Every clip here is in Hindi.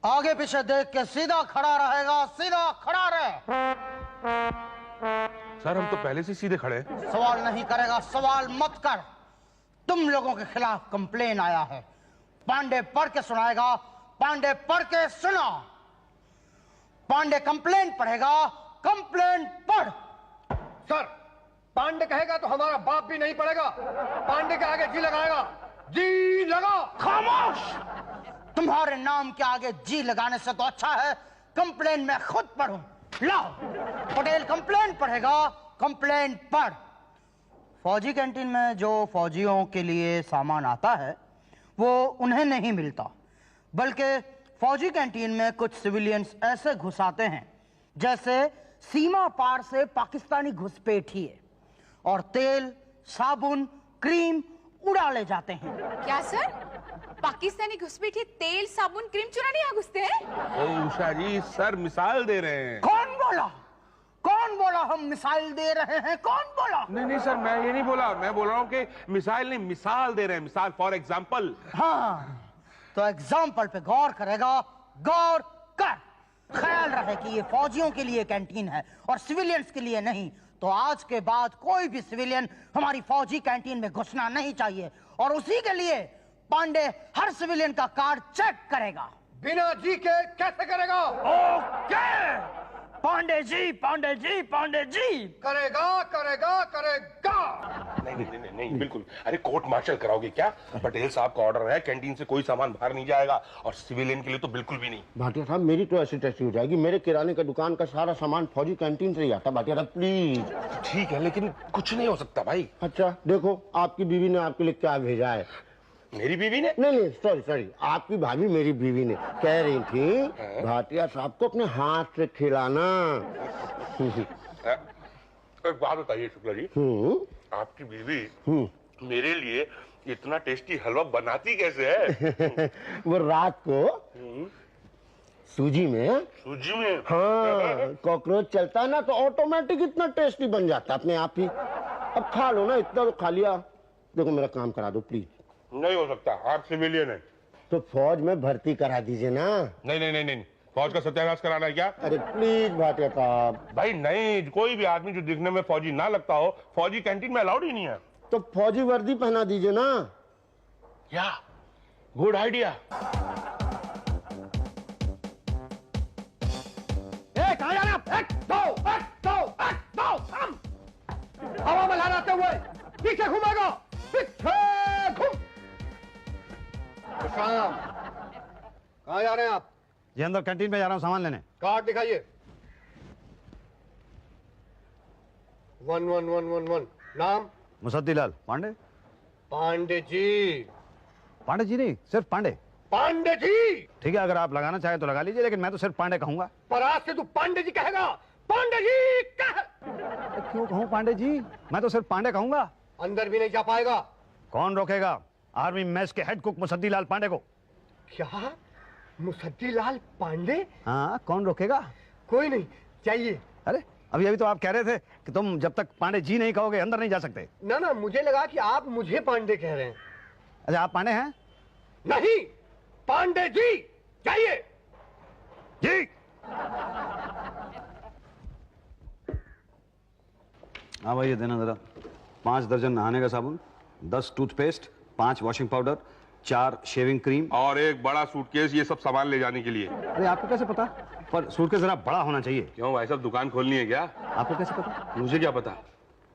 आगे पीछे देख के सीधा खड़ा रहेगा, सीधा खड़ा रहे। सर हम तो पहले से सीधे खड़े हैं। सवाल नहीं करेगा, सवाल मत कर। तुम लोगों के खिलाफ कंप्लेन आया है। पांडे पढ़ के सुनाएगा, पांडे पढ़ के सुना। पांडे कंप्लेन पढ़ेगा, कंप्लेन पढ़। सर, पांडे कहेगा तो हमारा बाप भी नहीं पड़ेगा। पांडे के आगे जी लगाएगा। जी लगा। खामोश। तुम्हारे नाम के आगे जी लगाने से तो अच्छा है कंप्लेन मैं खुद पढ़ूं। लाओ, पटेल कंप्लेन पढ़ेगा, कंप्लेन पढ़। फौजी कैंटीन में जो फौजियों के लिए सामान आता है वो उन्हें नहीं मिलता, बल्कि फौजी कैंटीन में कुछ सिविलियंस ऐसे घुसाते हैं जैसे सीमा पार से पाकिस्तानी घुसपैठिए, और तेल, साबुन, क्रीम उड़ा ले जाते हैं। क्या सर? पाकिस्तानी घुसपैठिए तेल, साबुन, क्रीम चुराने यहाँ घुसते हैं? ओ उषा जी, सर मिसाल दे रहे हैं। कौन बोला? कौन बोला हम मिसाइल दे रहे हैं? कौन बोला? नहीं सर, मैं ये नहीं बोला। मैं बोल रहा हूँ कि मिसाइल नहीं, मिसाल दे रहे हैं। मिसाल, फॉर एग्जाम्पल। हाँ, तो एग्जाम्पल पे गौर करेगा, गौर कर। ख्याल रहे कि ये फौजियों के लिए कैंटीन है और सिविलियंस के लिए नहीं। तो आज के बाद कोई भी सिविलियन हमारी फौजी कैंटीन में घुसना नहीं चाहिए, और उसी के लिए पांडे हर सिविलियन का कार्ड चेक करेगा। बिना जी के कैसे करेगा? ओके, पांडे जी, पांडे जी, पांडे जी। करेगा करेगा करेगा। नहीं बिल्कुल। अरे कोर्ट मार्शल कराओगे क्या? पटेल साहब का ऑर्डर है, कैंटीन से कोई सामान बाहर नहीं जाएगा, और सिविलियन के लिए तो बिल्कुल भी नहीं। भाटिया साहब, मेरी तो ऐसी तैसी हो जाएगी। मेरे किराने का दुकान का सारा सामान फौजी कैंटीन से ही आता। भाटिया साहब प्लीज। ठीक है, लेकिन कुछ नहीं हो सकता भाई। अच्छा देखो, आपकी बीवी ने आपके लिए क्या भेजा है। मेरी बीवी ने? नहीं, सॉरी, आपकी भाभी मेरी बीवी ने कह रही थी भाटिया साहब को अपने हाथ से खिलाना। एक बात बताइए शुक्ला जी, आपकी बीवी मेरे लिए इतना टेस्टी हलवा बनाती कैसे है? वो रात को सूजी में हाँ कॉकरोच चलता है ना, तो ऑटोमेटिक इतना टेस्टी बन जाता है अपने आप ही। अब खा लो ना, इतना तो खा लिया। देखो मेरा काम करा दो प्लीज। नहीं हो सकता, आप सिविलियन हैं। तो फौज में भर्ती करा दीजिए ना। नहीं, फौज का सत्यानाश कराना है क्या? अरे प्लीज भाटिया साहब। भाई नहीं, कोई भी आदमी जो दिखने में फौजी ना लगता हो फौजी कैंटीन में अलाउड ही नहीं है। तो फौजी वर्दी पहना दीजिए ना। या गुड आइडिया। कहाँ जा रहे आप? एक दो हवा में लहराते हुए पीछे घूमेगा, पीछे घूम। शाम, कहाँ जा रहे हैं आप? ये अंदर कैंटीन में जा रहा हूँ सामान लेने। कार्ड दिखाइए। 1111 नाम? मुसद्दीलाल पांडे। पांडे जी। पांडे जी नहीं, सिर्फ पांडे। पांडे जी। ठीक है, अगर आप लगाना चाहें तो लगा लीजिए, लेकिन मैं तो सिर्फ पांडे कहूंगा। पर आज से तू पांडे जी कहेगा। पांडे जी कह। क्यों कहूँ पांडे जी? मैं तो सिर्फ पांडे कहूंगा। अंदर भी नहीं जा पाएगा। कौन रोकेगा? आर्मी मेस के हेड कुक मुसद्दीलाल पांडे को। क्या? मुसद्दीलाल पांडे? हाँ, कौन रोकेगा? कोई नहीं, चाहिए। अरे अभी तो आप कह रहे थे कि तुम जब तक पांडे जी नहीं कहोगे अंदर नहीं जा सकते। ना, मुझे लगा कि आप मुझे पांडे कह रहे हैं। अच्छा, आप पांडे हैं? नहीं, पांडे जी चाहिए। जी। हाँ भाई, ये देना जरा। 5 दर्जन नहाने का साबुन, 10 toothpaste, 5 washing powder, 4 shaving cream और एक बड़ा सूटकेस, ये सब सामान ले जाने के लिए। अरे आपको कैसे पता? पर सूटकेस जरा बड़ा होना चाहिए। क्यों भाई साहब, दुकान खोलनी है क्या? आपको कैसे पता? मुझे क्या पता?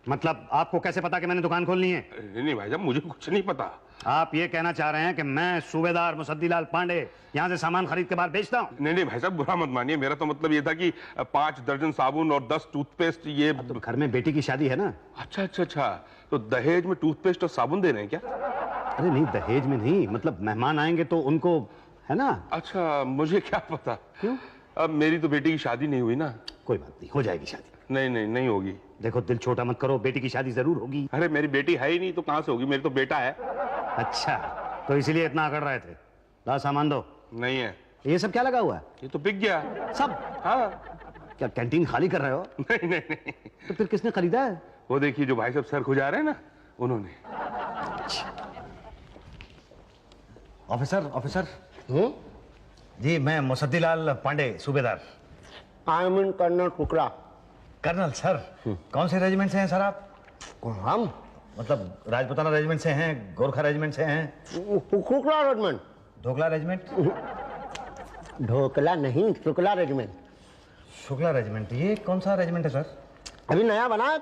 मतलब आपको कैसे पता कि मैंने दुकान खोलनी है? नहीं भाई साहब, मुझे कुछ नहीं पता। आप ये कहना चाह रहे हैं कि मैं सूबेदार मुसद्दीलाल पांडे यहाँ से सामान खरीद के बाहर बेचता हूँ? नहीं भाई साहब, बुरा मत मानिए। मेरा तो मतलब ये था कि 5 दर्जन साबुन और 10 टूथपेस्ट। ये तो घर में बेटी की शादी है ना। अच्छा, तो दहेज में टूथपेस्ट और साबुन दे रहे हैं क्या? अरे नहीं, दहेज में नहीं, मतलब मेहमान आएंगे तो उनको, है ना। अच्छा, मुझे क्या पता। क्यों? अब मेरी तो बेटी की शादी नहीं हुई ना। कोई बात नहीं, हो जाएगी शादी। नहीं होगी। देखो दिल छोटा मत करो, बेटी की शादी जरूर होगी। अरे मेरी बेटी है ही नहीं तो कहाँ से होगी? मेरी तो बेटा है। अच्छा, तो इसीलिए इतना अकड़ रहे थे। ला सामान दो। नहीं है। ये सब क्या लगा हुआ है? ये तो बिक गया सब। हाँ। क्या कैंटीन खाली कर रहे हो? नहीं। तो फिर किसने खरीदा है? वो देखिए, जो भाई साहब सर खुजा रहे हैं ना, उन्होंने। ऑफिसर, जी मैं मुसद्दीलाल पांडे सूबेदार। आई मीन कर्नल कुकरा। कर्नल सर, कौन से रेजिमेंट से हैं सर आप? हम मतलब राजपुताना रेजिमेंट से हैं, गोरखा रेजिमेंट से हैं, कुकरा रेजिमेंट। ढोकला रेजिमेंट? ढोकला नहीं, शुक्ला रेजिमेंट। शुक्ला रेजिमेंट, ये कौन सा रेजिमेंट है सर? अभी नया बना है।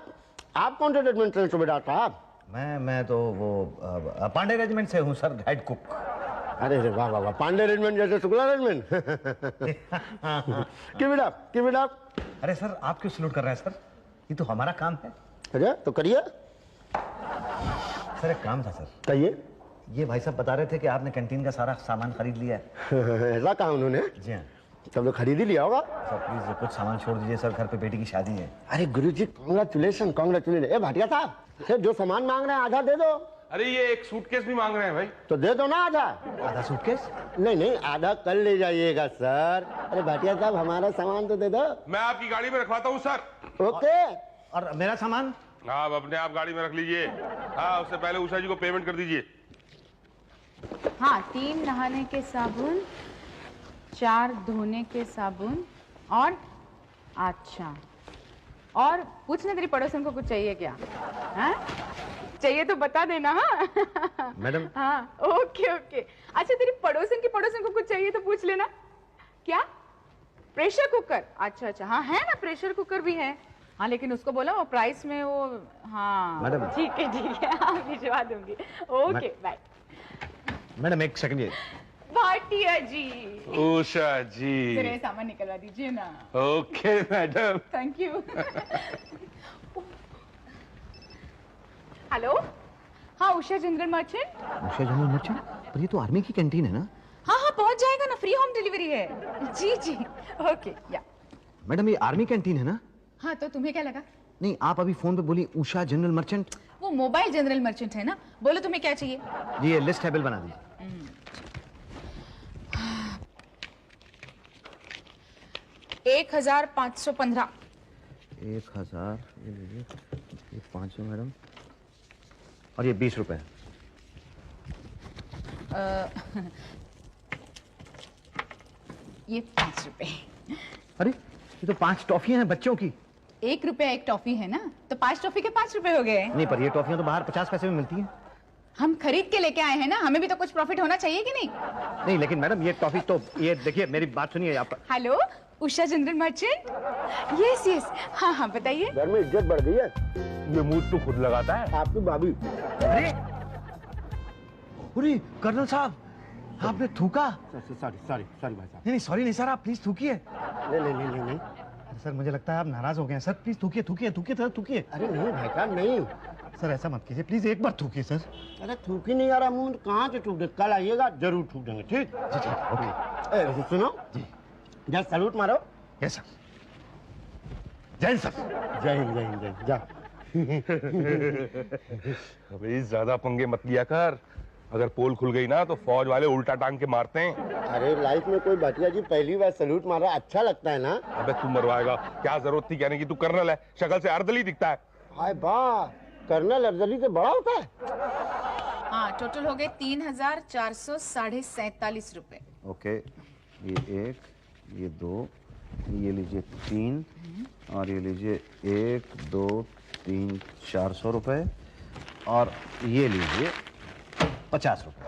आप कौन से रेजिमेंट से सूबेदार साहब? मैं तो वो पांडे रेजिमेंट से हूँ सर, हेड कुक। अरे वाह वाह वाह, पांडे रेजिमेंट जैसे Shukla regiment. Give it up। अरे सर आप क्यों सलूट कर रहे हैं सर? ये तो हमारा काम है। अरे तो करिए। सर एक काम था सर। कहिए। ये भाई साहब बता रहे थे कि आपने कैंटीन का सारा सामान खरीद लिया है। ऐसा कहा उन्होंने? जी हाँ तब तो खरीद ही लिया होगा। सर, प्लीज कुछ सामान छोड़ दीजिए सर, घर पे बेटी की शादी है। अरे गुरुजी कांग्रेचुलेशन। ए भाटिया साहब, जो सामान मांग रहे हैं आधा दे दो। अरे ये एक सूटकेस भी मांग रहे हैं भाई। तो दे दो ना आधा। आधा सूटकेस? नहीं, आधा कल ले जाइएगा सर। अरे भाटिया साहब, हमारा सामान तो दे दो। मैं आपकी गाड़ी में रखवाता हूँ सर। ओके। और मेरा सामान? आप अपने आप गाड़ी में रख लीजिए। हाँ, उससे पहले उषा जी को पेमेंट कर दीजिए। हाँ, 3 नहाने के साबुन, 4 धोने के साबुन और अच्छा, और पूछना तेरी पड़ोसन को कुछ चाहिए क्या? हाँ? चाहिए तो बता देना। हाँ मैडम। हाँ ओके। अच्छा तेरी पड़ोसन की पड़ोसन को कुछ चाहिए तो पूछ लेना। क्या? Pressure cooker? अच्छा हाँ है ना, प्रेशर कुकर भी है। हाँ लेकिन उसको बोला वो प्राइस में वो, हाँ मैडम। ठीक है हाँ भिजवा दूंगी। Okay bye. मैडम एक सेकंड, ये भाटिया जी, उषा जी, मेरे सामान निकलवा दीजिए ना। Okay madam. Thank you. Hello, हाँ Usha general merchant. Usha general merchant? पर ये तो आर्मी की कैंटीन है ना? हाँ पहुंच जाएगा ना, फ्री होम डिलीवरी है। जी ओके या। मैडम ये आर्मी कैंटीन है ना? हाँ तो तुम्हें क्या लगा? नहीं, आप अभी फोन पे बोली उषा जनरल मर्चेंट। वो मोबाइल जनरल मर्चेंट है ना। बोलो तुम्हें क्या चाहिए? ये लिस्ट है, बिल बना दीजिए। 1515। 1000, ये 500 मैडम, और ये 20 रुपए। ये 5 रुपए। अरे ये तो 5 टॉफियां हैं बच्चों की। 1 रुपया 1 टॉफी है ना, तो 5 टॉफी के 5 रुपए हो गए। नहीं, पर ये टॉफियां तो बाहर 50 पैसे में मिलती हैं। हम खरीद के लेके आए हैं ना, हमें भी तो कुछ प्रॉफिट होना चाहिए कि नहीं? नहीं लेकिन मैडम ये टॉफी तो, ये देखिए मेरी बात सुनिए आप। Hello Usha general merchant. Yes हाँ बताइए। घर में इज्जत बढ़ गई है। ये मूड तो खुद लगाता है। आपकी भाभी। अरे कर्नल साहब, आपने थूका? सॉरी भाई साहब। नहीं सॉरी नहीं सर, आप प्लीज थूकिए। नहीं। अरे सर मुझे लगता है आप नाराज हो गए हैं सर, प्लीज थूकिए सर, थूकिए। अरे नहीं भाई साहब, नहीं। सर ऐसा मत कीजिए, प्लीज एक बार थूकिए सर। अरे थूक ही नहीं आ रहा मुंह, कहाँ से थूक दे? कल आइएगा, जरूर थूक देंगे। ठीक जी ठीक, ओके। सुनो जी, जस्ट सैल्यूट मारो। Yes sir. जय हिंद सर। जय हिंद जा। अबे ज्यादा पंगे मत लिया कर, अगर पोल खुल गई ना तो फौज वाले उल्टा टांग के मारते हैं। अरे लाइफ में कोई भाटिया जी पहली बार सैल्यूट मारा, अच्छा लगता है ना। अबे तू मरवाएगा, क्या जरूरत थी कहने की? तू कर्नल है, शक्ल से अर्दली दिखता है। हाय वाह, कर्नल अफजली से बड़ा होता है। हाँ टोटल हो गए 3447 रुपए। ओके, ये 1, ये 2, ये लीजिए 3, और ये लीजिए 1, 2, 3, 400 रुपए, और ये लीजिए 50 रुपए।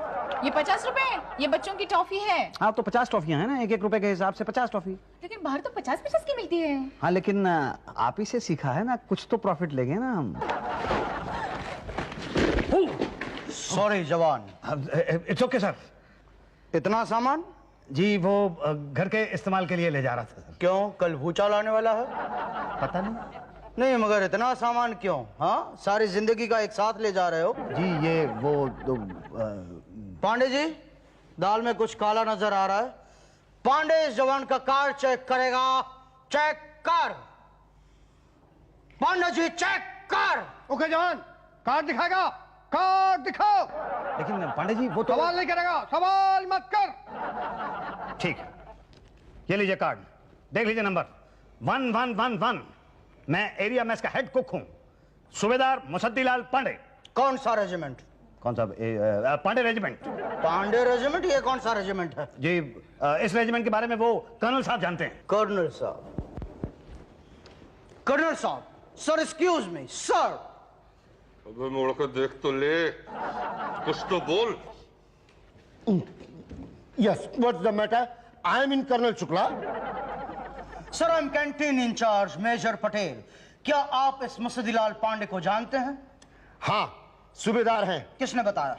ये 50 रुपए, ये बच्चों की टॉफी है। हाँ तो 50 टॉफियां हैं ना, 1-1 रुपए के हिसाब से 50 टॉफी। लेकिन बाहर तो 50 की मिलती है। हाँ लेकिन आप ही से सीखा है ना, कुछ तो प्रॉफिट लेंगे ना हम। सॉरी जवान। It's okay sir. इतना सामान? जी वो घर के इस्तेमाल के लिए ले जा रहा था सर। क्यों, कल भूचाल आने वाला है? पता नहीं। नहीं मगर इतना सामान क्यों? हाँ, सारी जिंदगी का एक साथ ले जा रहे हो। जी ये वो पांडे जी, दाल में कुछ काला नजर आ रहा है। पांडे इस जवान का कार्ड चेक करेगा। चेक कर पांडे जी, चेक कर। ओके जवान, कार्ड दिखाएगा, कार्ड दिखाओ। लेकिन पांडे जी वो तो सवाल नहीं करेगा, सवाल मत कर। ठीक, ये लीजिए कार्ड, देख लीजिए नंबर 1111। मैं एरिया में इसका हेड कुक हूं, सूबेदार मुसद्दीलाल पांडे। कौन सा रेजिमेंट? कौन सा पांडे रेजिमेंट। पांडे रेजिमेंट? ये कौन सा रेजिमेंट है? जी इस रेजिमेंट के बारे में वो कर्नल साहब जानते हैं। कर्नल साहब, कर्नल साहब, सर एक्सक्यूज मी सर। अबे मुड़ के देख तो ले, कुछ तो बोल। Yes, what's the matter? I am in colonel Shukla. Sir I am canteen incharge major Patel. क्या आप इस मसदीलाल पांडे को जानते हैं? हाँ, सूबेदार हैं। किसने बताया?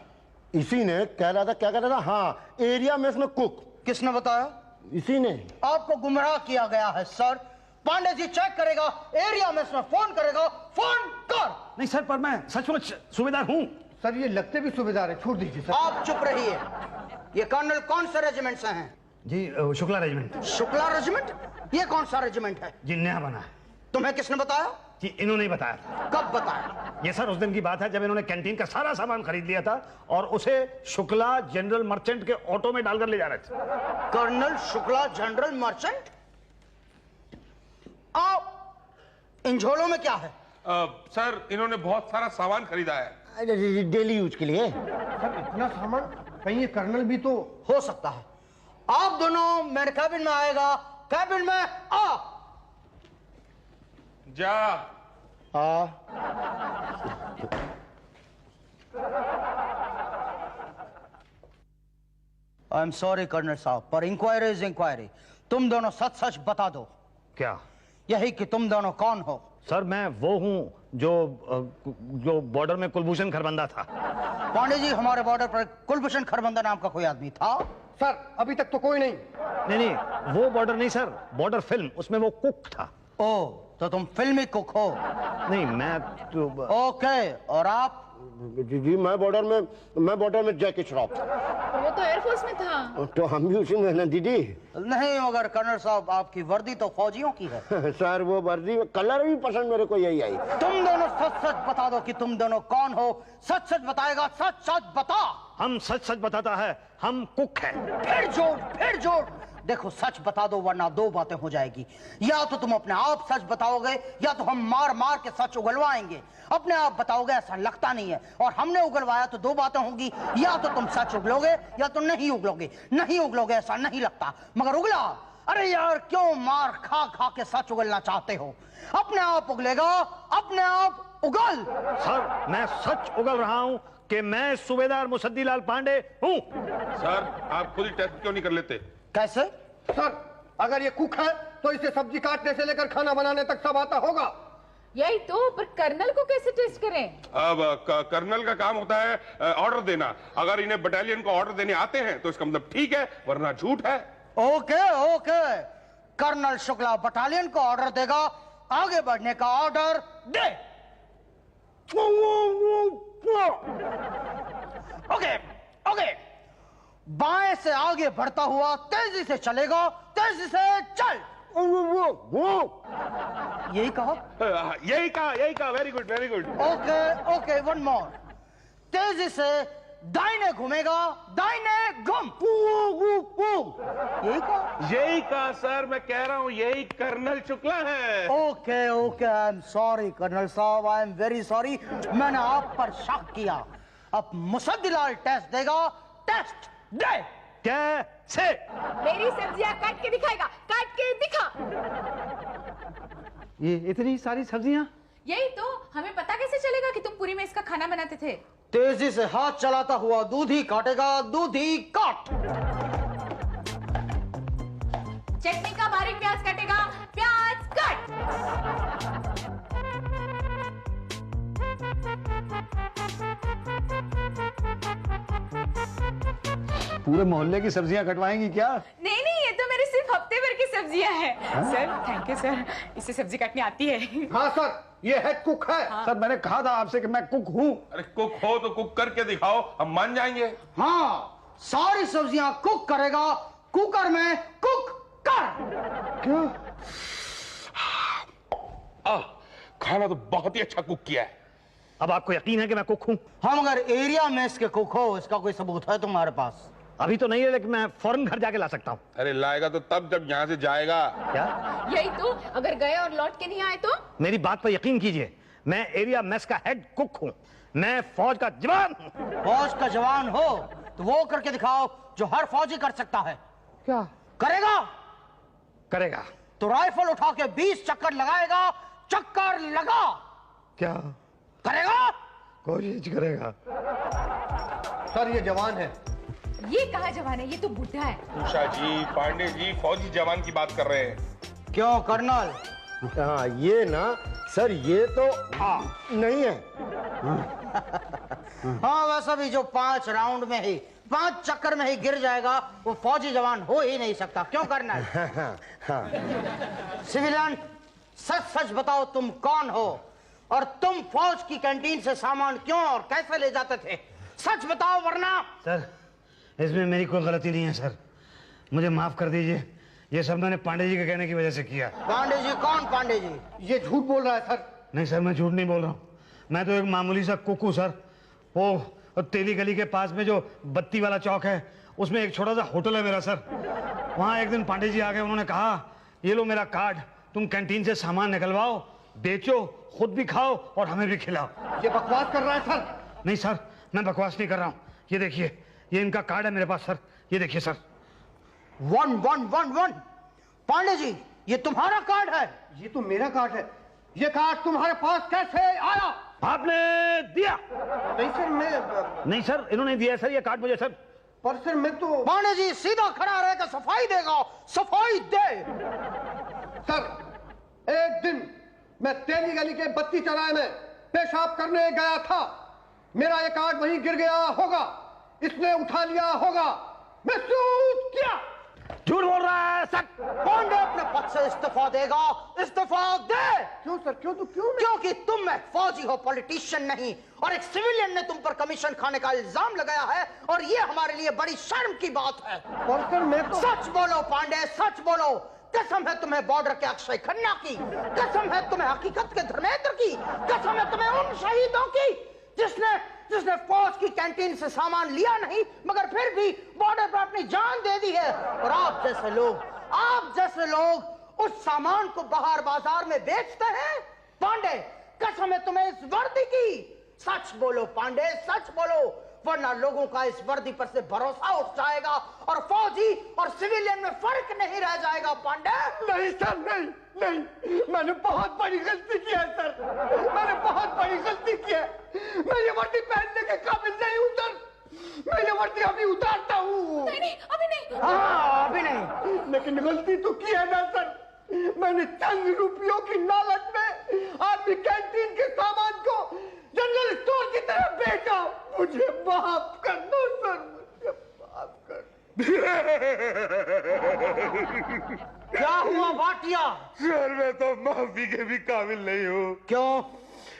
इसी ने कह रहा था, क्या कह रहा था? हाँ, एरिया में इसमें कुक। किसने बताया? इसी ने। आपको गुमराह किया गया है सर। पांडे जी चेक करेगा, एरिया में इसमें फोन करेगा, फोन कर। नहीं सर, पर मैं सचमुच सूबेदार हूँ। सर ये लगते भी सूबेदार है, छोड़ दीजिए सर। आप चुप रहिए। ये कर्नल कौन से रेजिमेंट से हैं? जी शुक्ला रेजिमेंट। शुक्ला रेजिमेंट? ये कौन सा रेजिमेंट है? जी नया बना है। तुम्हें किसने बताया? जी इन्होंने ही बताया था। कब बताया? ये सर उस दिन की बात है जब इन्होंने कैंटीन का सारा सामान खरीद लिया था और उसे शुक्ला जनरल मर्चेंट के ऑटो में डालकर ले जा रहे थे। Colonel Shukla general merchant? आप इन झोलों में क्या है? सर इन्होंने बहुत सारा सामान खरीदा है। डेली यूज के लिए। सर इतना सामान, कहीं ये कर्नल भी तो। हो सकता है। आप दोनों मेरे कैबिन में आएगा। कैबिन में आ। जा। आई एम सॉरी कर्नल साहब, पर इंक्वायरी इज इंक्वायरी। तुम दोनों सच सच बता दो। क्या? यही कि तुम दोनों कौन हो? सर मैं वो हूँ जो बॉर्डर में कुलभूषण खरबंदा था। पांडे जी, हमारे बॉर्डर पर कुलभूषण खरबंदा नाम का कोई आदमी था? सर अभी तक तो कोई नहीं। नहीं, वो बॉर्डर नहीं सर, बॉर्डर फिल्म, उसमें वो कुक था। ओ, तो तुम फिल्मी कुक हो? नहीं मैं तो। ओके, और आप? जी मैं बॉर्डर में जैकी श्रॉफ। वो तो एयरफोर्स में था। तो हम भी उसी में ना दीदी। नहीं, मगर कर्नल साहब आपकी वर्दी तो फौजियों की है। सर वो वर्दी कलर भी पसंद मेरे को यही आई। तुम दोनों सच सच बता दो कि तुम दोनों कौन हो। सच सच बताएगा, सच सच बता। हम सच सच बताता है, हम कुक हैं। फिर जोड़। देखो सच बता दो वरना दो बातें हो जाएगी। या तो तुम अपने आप सच बताओगे या तो हम मार मार के सच उगलवाएंगे। अपने आप बताओगे ऐसा लगता नहीं है, और हमने उगलवाया तो दो बातें होंगी। या तो तुम सच उगलोगे या तो नहीं उगलोगे। नहीं उगलोगे ऐसा नहीं लगता, मगर उगला। अरे यार, क्यों मार खा खा के सच उगलना चाहते हो? अपने आप उगलेगा, अपने आप उगल। सर मैं सच उगल रहा हूँ कि मैं सूबेदार मुसद्दीलाल पांडे हूँ। सर आप खुद ही टेस्ट क्यों नहीं कर लेते? कैसे? सर अगर ये कुक है तो इसे सब्जी काटने से लेकर खाना बनाने तक सब आता होगा। यही तो, पर कर्नल को कैसे टेस्ट करें? अब कर्नल का काम होता है ऑर्डर देना। अगर इन्हें बटालियन को ऑर्डर देने आते हैं तो इसका मतलब ठीक है, वरना झूठ है। ओके। कर्नल शुक्ला बटालियन को ऑर्डर देगा, आगे बढ़ने का ऑर्डर दे। ओके। बाएं से आगे बढ़ता हुआ तेजी से चलेगा, तेजी से चल। यही कहा? यही कहा। Very good. Okay, one more. तेजी से दाहिने घूमेगा, दाहिने घूम। यही कहा सर, मैं कह रहा हूँ यही कर्नल शुक्ला है। Okay, I am sorry colonel साहब, आई एम वेरी सॉरी। मैंने आप पर शक किया। अब मुसद्दीलाल टेस्ट देगा। टेस्ट दे। कैसे? मेरी सब्जियां काट के दिखाएगा, काट के दिखा। ये इतनी सारी सब्जियां? यही तो, हमें पता कैसे चलेगा कि तुम पूरी में इसका खाना बनाते थे? तेजी से हाथ चलाता हुआ दूधी काटेगा, दूधी काट। चटनी का बारीक प्याज काटेगा, प्याज काट। पूरे मोहल्ले की सब्जियां कटवाएंगी क्या? नहीं, ये तो मेरे सिर्फ हफ्ते भर की सब्जियां हैं। सर थैंक यू सर, इसे सब्जी काटनी आती है। हाँ सर, ये हेड कुक है। सर मैंने कहा था आपसे कि मैं कुक हूँ। अरे कुक हो तो कुक करके दिखाओ, हम मान जाएंगे। हाँ, सारी सब्जियां कुक करेगा, कुकर में कुक कर। क्यों? खाना तो बहुत ही अच्छा कुक किया है। अब आपको यकीन है कि मैं कुक हूँ? हम अगर एरिया में इसके कुक हो, इसका कोई सबूत है तुम्हारे पास? अभी तो नहीं है, लेकिन मैं फौरन घर जाके ला सकता हूँ। अरे लाएगा तो तब जब यहाँ से जाएगा। क्या? यही तो, अगर गए और लौट के नहीं आए तो? मेरी बात पर यकीन कीजिए, मैं एरिया मेस का हेड कुक हूँ। मैं फौज का जवान। फौज का जवान हो तो वो करके दिखाओ जो हर फौजी कर सकता है। क्या करेगा? करेगा? तो राइफल उठा के 20 चक्कर लगाएगा। चक्कर लगा। क्या करेगा? कोशिश करेगा। सर ये जवान है। ये कहाँ जवान है, ये तो बुढ़ा है। उषा जी, पांडे जी फौजी जवान की बात कर रहे हैं। क्यों कर्नल? हाँ ये ना सर, ये तो नहीं है। हाँ वैसा भी जो 5 राउंड में ही 5 चक्कर में ही गिर जाएगा वो फौजी जवान हो ही नहीं सकता। क्यों कर्नल? सिविलियन, सच सच बताओ तुम कौन हो और तुम फौज की कैंटीन से सामान क्यों और कैसे ले जाते थे? सच बताओ वरना। सर इसमें मेरी कोई गलती नहीं है सर, मुझे माफ कर दीजिए। ये सब मैंने पांडे जी के कहने की वजह से किया। पांडे जी? कौन पांडे जी? ये झूठ बोल रहा है सर। नहीं सर, मैं झूठ नहीं बोल रहा हूँ। मैं तो एक मामूली सा कुकू सर। वो तेली गली के पास में जो बत्ती वाला चौक है उसमें एक छोटा सा होटल है मेरा सर। वहाँ एक दिन पांडे जी आ गए, उन्होंने कहा ये लो मेरा कार्ड, तुम कैंटीन से सामान निकलवाओ, बेचो, खुद भी खाओ और हमें भी खिलाओ। ये बकवास कर रहा है सर। नहीं सर, मैं बकवास नहीं कर रहा हूँ। ये देखिए, ये इनका कार्ड है मेरे पास सर, ये देखिए सर। 1111। पांडे जी ये तुम्हारा कार्ड है? ये तो मेरा कार्ड है। ये कार्ड तुम्हारे पास कैसे आया? आपने दिया? नहीं सर, मैं नहीं सर, इन्होंने दिया सर ये कार्ड मुझे सर। पर सर मैं तो। पांडे जी सीधा खड़ा रहकर सफाई देगा। सफाई दे। सर एक दिन मैं तेली गली के बत्ती चौराहे में पेशाब करने गया था। मेरा ये कार्ड वहीं गिर गया होगा, इसने उठा लिया होगा, मैं सूट किया। झूठ बोल रहा है सर। पांडे अपने पद से इस्तीफा देगा। इस्तीफा दे। क्यों सर? क्यों? तो क्यों? क्योंकि तुम एक फौजी हो, पॉलिटिशियन नहीं। और एक सिविलियन ने तुम पर कमीशन खाने का इल्जाम लगाया है और ये हमारे लिए बड़ी शर्म की बात है। और सर मैं तो। सच बोलो पांडे, सच बोलो। कसम है तुम्हें बॉर्डर के अक्षय खन्ना की, कसम है तुम्हें हकीकत के धर्मेंद्र की, कसम है तुम्हें उन शहीदों की जिसने फौज की कैंटीन से सामान लिया नहीं मगर फिर भी बॉर्डर पर अपनी जान दे दी है। और आप जैसे लोग उस सामान को बाहर बाजार में बेचते हैं। पांडे कसम है तुम्हें इस वर्दी की। सच बोलो पांडे, सच बोलो, वरना लोगों का इस वर्दी पर से भरोसा उठ जाएगा और फौजी और सिविलियन में फर्क नहीं रह जाएगा। पांडे नहीं सर, नहीं नहीं, मैंने बहुत बड़ी गलती की है सर। मैंने बहुत बड़ी गलती की है। मैं ये वर्दी पहनने के काबिल नहीं हूँ सर। मैं ये वर्दी अभी उतारता हूँ। नहीं नहीं, अभी नहीं। हाँ अभी नहीं। लेकिन गलती तो की है ना सर। मैंने चंद रुपयों की लालच में आपकी कैंटीन के सामान को जनरल स्टोर की तरफ बेचा। मुझे माफ कर दो सर, मुझे माफ कर दो। क्या हुआ भाटिया? सर मैं तो माफी के भी काबिल नहीं हूँ। क्यों?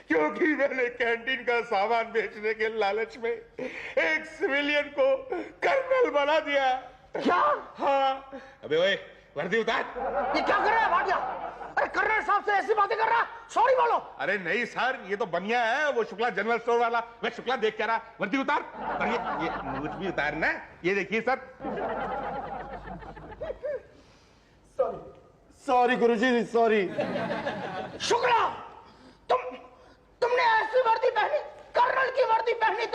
क्योंकि मैंने कैंटीन का सामान बेचने के लालच में एक सिविलियन को कर्नल बना दिया। क्या? हाँ। अबे ओए, वर्दी उतार। ये क्या कर रहा है भाटिया? अरे कर्नल साहब से ऐसी बातें कर रहा है, सॉरी बोलो। अरे नहीं सर, ये तो बनिया है, वो शुक्ला जनरल स्टोर वाला। मैं शुक्ला देख क्या रहा, वर्दी उतार। और ये मुझ भी उतारना है। ये देखिए सर। सॉरी गुरुजी, सॉरी। शुक्ला, तुमने ऐसी वर्दी पहनी, कर्नल की वर्दी पहनी,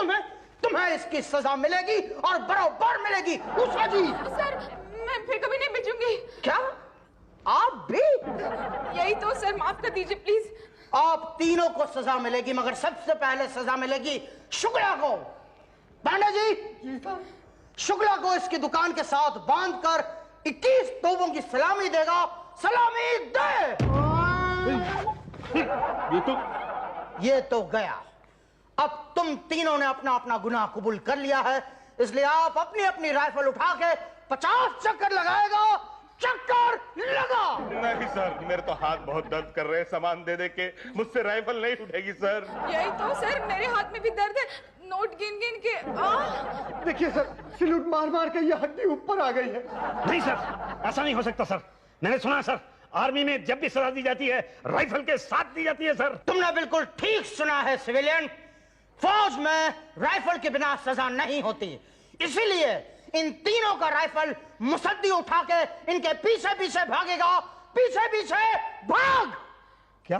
तुम्हें इसकी सजा मिलेगी और बराबर मिलेगी। उषा जी। सर मैं फिर कभी नहीं बेचूंगी। क्या आप भी? यही तो सर, माफ कर दीजिए प्लीज। आप तीनों को सजा मिलेगी मगर सबसे पहले सजा मिलेगी शुक्ला को। पांडे जी, शुक्ला को इसकी दुकान के साथ बांधकर 21 तोपों की सलामी देगा। सलामी दे। ये तो गया। अब तुम तीनों ने अपना अपना गुनाह कबूल कर लिया है, इसलिए आप अपनी अपनी राइफल उठा के 50 चक्कर लगाएगा। चक्कर लगा। नहीं सर, मेरे तो हाथ बहुत दर्द कर रहे हैं सामान दे दे के। मुझसे राइफल नहीं उठेगी सर। यही तो सर, मेरे हाथ में भी दर्द है, नोट गिन गिन के। देखिए सर, सैल्यूट मार मार के ये हड्डी ऊपर आ गई है। नहीं सर, ऐसा नहीं हो सकता सर। मैंने सुना सर, आर्मी में जब भी सजा दी जाती है राइफल के साथ दी जाती है सर। तुमने बिल्कुल ठीक सुना है सिविलियन, फौज में राइफल के बिना सजा नहीं होती। इसीलिए इन तीनों का राइफल मुसद्दी उठा के इनके पीछे पीछे भागेगा। पीछे पीछे भाग। क्या?